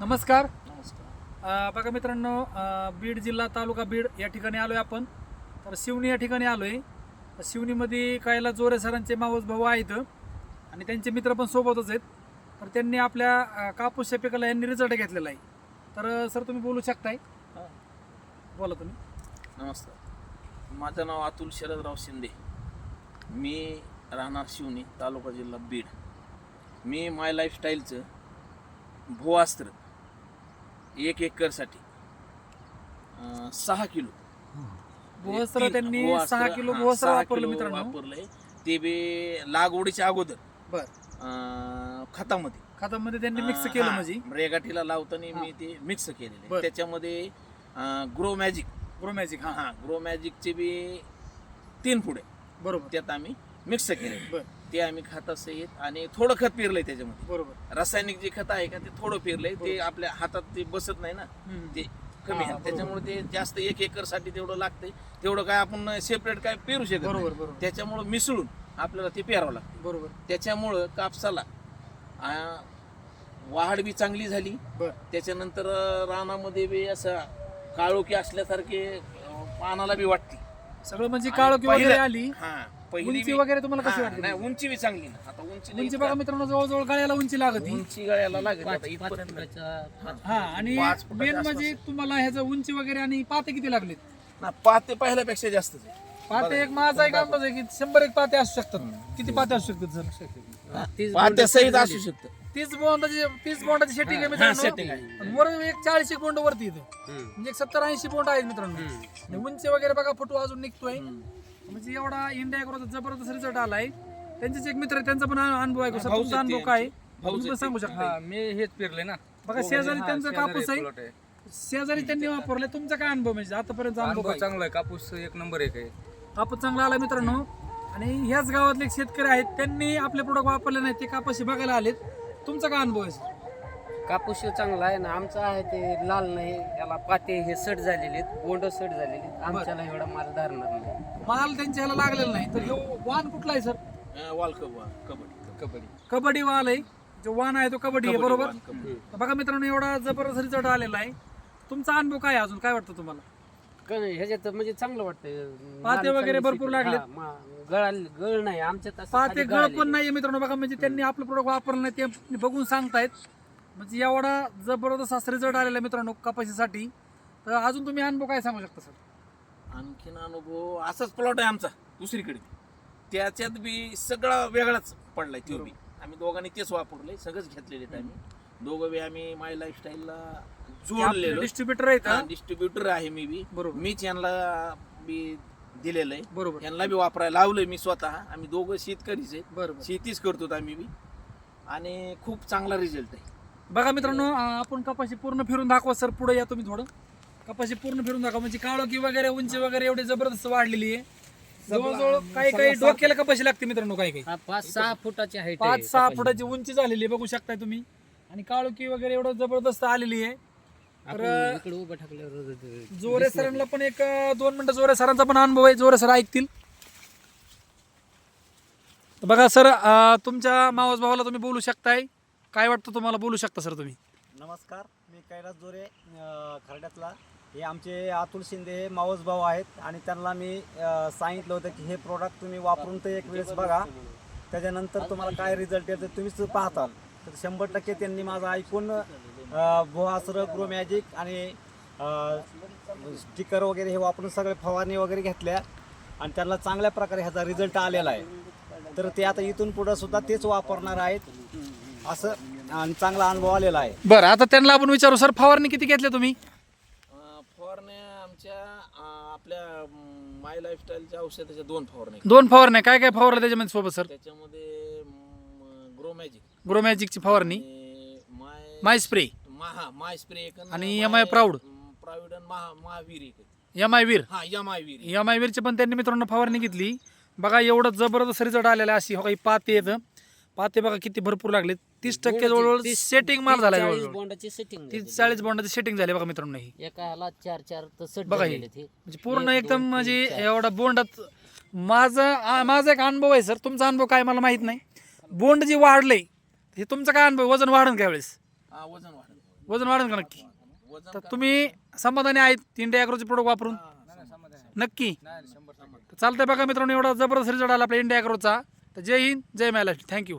नमस्कार. नमस्कार. बघा मित्रांनो, बीड जिल्हा तालुका बीड या ठिकाणी आलोय आपण. तर शिवणी या ठिकाणी आलोय. शिवणीमध्ये कायला जोरे सरांचे मावस भाऊ आहेत आणि त्यांचे मित्र पण सोबतच आहेत. तर त्यांनी आपल्या कापूसच्या पिकाला यांनी रिझल्ट घेतलेला आहे. तर सर तुम्ही बोलू शकताय? हां. बोला तुम्ही. नमस्कार. माझं नाव अतुल शरदराव शिंदे. मी राहणार शिवणी, तालुका जिल्हा बीड. मी माय लाईफस्टाईलचं भूअस्त्र 1 एकरसाठी 6 किलो भुवस्त्र त्यांनी भुवस्त्र, 6 किलो हां, भुवस्त्र 6 वापरलं किलो मित्रांनो. वापरलंय. ते बी लागवडीच्या अगोदर बर. खतामध्ये खतामध्ये त्यांनी मिक्स केलं म्हणजे रेगाटीला लावताना मी ते मिक्स केलेलं बरं. आहे. त्याच्यामध्ये ग्रो मॅजिक ग्रो मॅजिक. हां हां ग्रो मॅजिकचे बी 3 पुढे बरोबर. त्यात आम्ही मिक्स केले. बर. ते आम्ही खतासहित आणि थोडं खत पेरलंय त्याच्यामध्ये. बरोबर. रासायनिक जे खत आहे का ते थोडं पेरलंय. ते आपल्या हातात ते बसत नाही ना, ते कमी आहे. त्याच्यामुळे ते जास्त 1 एकरसाठी तेवढं लागतंय. तेवढं काय आपण सेपरेट काय पेरू शकत नाही. बरोबर. बरोबर. त्याच्यामुळं मिसळून आपल्याला ते पेरावं लागतं. बरोबर. त्याच्यामुळं कापसाला वाढ बी चांगली झाली. बर. त्याच्यानंतर रानामध्ये बी असं काळोखी असल्यासारखे पानाला बी वाटते. सगळं म्हणजे काळोखी वगैरे आली. उंची वगैरे तुम्हाला कशी वाटते? नाही, उंची बी चांगली ना. आता उंची बघा मित्रांनो, जवळजवळ गळ्याला उंची लागत. उंची गळ्याला लागत आता इथपर्यंत. हा, आणि 5 फुटाच्या मेन आसपास. म्हणजे तुम्हाला ह्याचं उंची वगैरे आणि पाते किती लागलेत? ना, पाते पहिल्यापेक्षा जास्त पाते एक माझा एक अंदाज आहे की 100 एक पाते असू शकतात. किती पाते असू शकतात सर? पात्या सहित असू शकतं. 30 बोंडाची सेटिंग आहे हा, मित्रांनो. setting आहे. आणि वर एक 40 बोंड वरती इथं, म्हणजे एक 70-80 बोंड आहेत मित्रांनो. आणि उंची वगैरे बघा, फोटो अजून निघतोय. म्हणजे एवढा इंडिया एग्रोचा जबरदस्त रिझल्ट आलाय. त्यांचेच एक मित्र आहेत, त्यांचा पण अनुभव आहे. सर तुमचा अनुभव काय तुम्ही पण सांगू शकता? मी हेच पेरले ना. बघा शेजारी त्यांचा कापूस आहे, शेजारी त्यांनी वापरले. तुमचा काय अनुभव म्हणजे आतापर्यंत अनुभव अनुभव काय? चांगला आहे. कापूस 1 नंबर 1 आहे. कापूस चांगला आला मित्रांनो. आणि ह्याच गावातले एक शेतकरी आहेत, त्यांनी आपले प्रोडक्ट वापरले नाही, ते कापाशी बघायला आलेत. तुमचा काय अनुभव आहे? कापूस चांगला आहे ना. आमचं आहे ते लाल नाही, याला पाते हे सट झालेले आहेत, बोंड सट झालेले आहेत. आमच्याला एवढा माल धरणार नाही. माल त्यांच्या ह्याला लागलेला नाही. तर ह्यो वाण कुठला आहे सर? वॉल कबड्डी. कबड्डी वाल आहे. जो वाण आहे तो कबड्डी आहे, बरोबर. वाण, कबड्डी. तर बघा मित्रांनो, एवढा जबरदस्त रिझल्ट आलेला आहे. तुमचा अनुभव काय आहे? अजून काय वाटतं तुम्हाला? ह्याच्यात म्हणजे चांगलं वाटतंय. पाते वगैरे भरपूर लागलेत. गळ नाही आमच्यात असं पाते खाली गळ गळालेले. पण नाहीये मित्रांनो. बघा म्हणजे त्यांनी आपलं प्रोडक्ट वापरलं नाही, ते बघून सांगतायत. म्हणजे एवढा जबरदस्त असा रिझल्ट आलेला आहे मित्रांनो कपाशीसाठी. तर अजून तुम्ही अनुभव काय सांगू शकता सर? आणखीन अनुभव असाच प्लॉट आहे आमचा दुसरीकडे. त्याच्यात बी सगळा वेगळाच पडलाय. तो बी आम्ही दोघांनी तेच वापरलंय. सगळंच घेतलेले आहेत आम्ही दोघं बी. आम्ही माय लाईफस्टाईलला जोडलेलो डिस्ट्रीब्युटर आहेत हा? डिस्ट्रीब्युटर आहे मी बी. बरोबर. मीच यांना बी दिलेलं आहे. बरोबर. यांना बी वापरायला लावलंय मी स्वतः. आम्ही दोघं शेतकरीच आहेत. बरोबर. शेतीच करतो आम्ही बी. आणि खूप चांगला रिझल्ट आहे. बघा मित्रांनो, आपण कपाशी पूर्ण फिरून दाखवा सर. पुढे या तुम्ही थोडं. कपाशी पूर्ण फिरून दाखवा. म्हणजे काळोखी वगैरे उंची वगैरे एवढी जबरदस्त वाढलेली आहे. जवळजवळ काही डोक्याला कपाशी लागते मित्रांनो. काही 5-6 फुटाची हाईट 5-6 फुटाची उंची झालेली आहे, बघू शकताय तुम्ही. आणि काळोखी वगैरे एवढं जबरदस्त आलेली आहे. तर इकडे उभं टाकल्यावर जोरे सरांना पण एक 2 मिनिटं जोरे सरांचा पण अनुभव आहे. जोरे सर ऐकतील. तर बघा सर, तुमच्या मावस भावाला तुम्ही बोलू शकताय. काय वाटतं तुम्हाला? बोलू शकता सर तुम्ही. नमस्कार, मी कैलास जोरे खर्ड्यातला. हे आमचे अतुल शिंदे हे मावस भाऊ आहेत. आणि त्यांना मी सांगितलं होतं की हे प्रोडक्ट तुम्ही वापरून तर एक वेळेस बघा, त्याच्यानंतर तुम्हाला काय रिझल्ट येतो तुम्हीच पाहताल. तर 100% त्यांनी माझं ऐकून भुवस्त्र, ग्रो मॅजिक आणि स्टिकर वगैरे हे वापरून सगळे फवारणी वगैरे घेतल्या. आणि त्यांना चांगल्या प्रकारे ह्याचा रिझल्ट आलेला आहे. तर ते आता इथून पुढं सुद्धा तेच वापरणार आहेत असं, आणि चांगला अनुभव आलेला आहे. बरं, आता त्यांना आपण विचारू सर, फवारणी किती घेतल्या तुम्ही? फवारण्या आमच्या आपल्या माय लाईफस्टाईलच्या औषधाच्या 2 फवारण्या. 2 फवारण्या. काय काय फवारलं त्याच्यामध्ये सोबत सर? त्याच्यामध्ये ग्रो मॅजिक, ग्रो मॅजिकची फवारणी, माय स्प्रे माय स्प्रे आणि MI प्राऊड महावीर एक. MI वीर. हा MI वीर. MI वीरची पण त्यांनी मित्रांनो फवारणी घेतली. बघा एवढं जबरदस्त रिझल्ट आलेला आहे. अशी हो काही पाते येतं. पाते बघा किती भरपूर लागले. 30% जवळजवळ सेटिंग माल झाला. 40 बोंडाची सेटिंग 30-40 बोंडाची सेटिंग झाली बघा मित्रांनो. ही एका ह्याला 4-4 तर सट बघा, झालेले ते. म्हणजे पूर्ण 1, एकदम 2, म्हणजे 3, 4. एवढा बोंडात. माझा एक अनुभव आहे सर, तुमचा अनुभव काय मला माहित नाही. बोंड जी वाढले हे तुमचा काय अनुभव? वजन वाढन काय वेळेस? हा वजन वाढेल. वजन वाढेल का नक्की? वजन तर तुम्ही समाधानी आहेत इंडिया ॲग्रोचे प्रोडक्ट वापरून? नक्की चालतंय. बघा मित्रांनो, एवढा जबरदस्त रिझल्ट आला आपल्या इंडिया ॲग्रोचा. तर जय हिंद, जय महाराष्ट्र. थँक्यू.